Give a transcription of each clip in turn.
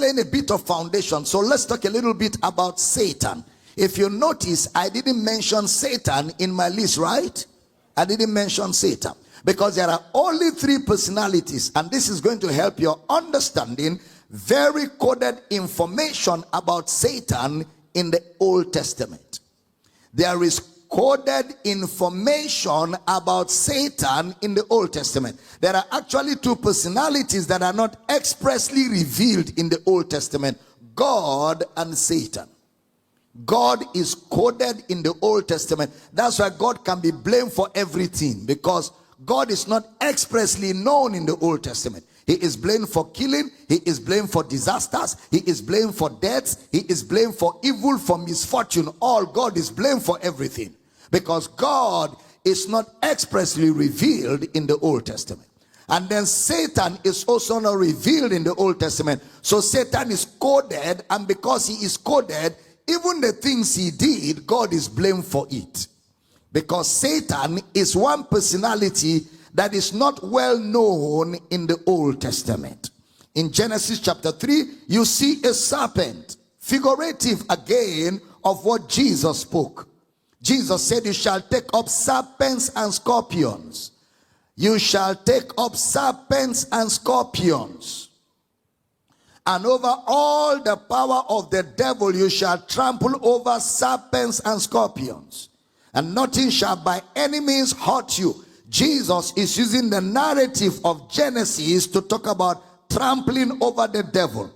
laying a bit of foundation. So let's talk a little bit about Satan. If you notice, I didn't mention Satan in my list, right? I didn't mention Satan because there are only 3 personalities, and this is going to help your understanding very coded information about Satan in the Old Testament. There is coded information about Satan in the Old Testament. There are actually 2 personalities that are not expressly revealed in the Old Testament: God and Satan. God is coded in the Old Testament. That's why God can be blamed for everything, because God is not expressly known in the Old Testament. He is blamed for killing. He is blamed for disasters. He is blamed for deaths. He is blamed for evil, for misfortune. All God is blamed for everything, because God is not expressly revealed in the Old Testament. And then Satan is also not revealed in the Old Testament. So Satan is coded, and because he is coded, even the things he did, God is blamed for it. Because Satan is one personality that is not well known in the Old Testament. In Genesis chapter 3, you see a serpent, figurative again of what Jesus spoke. Jesus said, "You shall take up serpents and scorpions." You shall take up serpents and scorpions. "And over all the power of the devil you shall trample over serpents and scorpions, and nothing shall by any means hurt you." Jesus is using the narrative of Genesis to talk about trampling over the devil.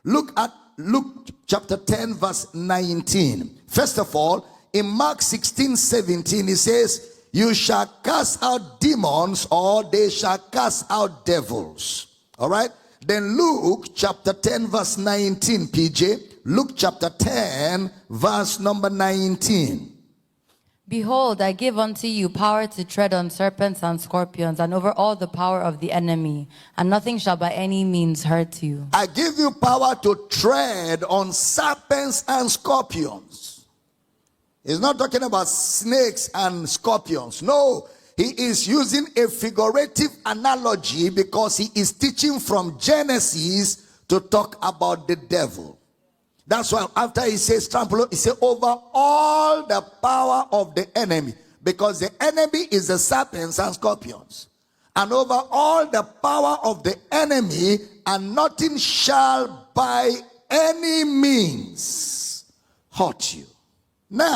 Look at Luke chapter 10 verse 19. First of all, in Mark 16:17, he says, "You shall cast out demons, or they shall cast out devils." All right. Then Luke chapter 10 verse 19, PJ. Luke chapter 10 verse number 19. "Behold, I give unto you power to tread on serpents and scorpions, and over all the power of the enemy, and nothing shall by any means hurt you." I give you power to tread on serpents and scorpions. He's not talking about snakes and scorpions. No, he is using a figurative analogy because he is teaching from Genesis to talk about the devil. That's why after he says trample, he says over all the power of the enemy, because the enemy is the serpents and scorpions. And over all the power of the enemy, and nothing shall by any means hurt you. Now,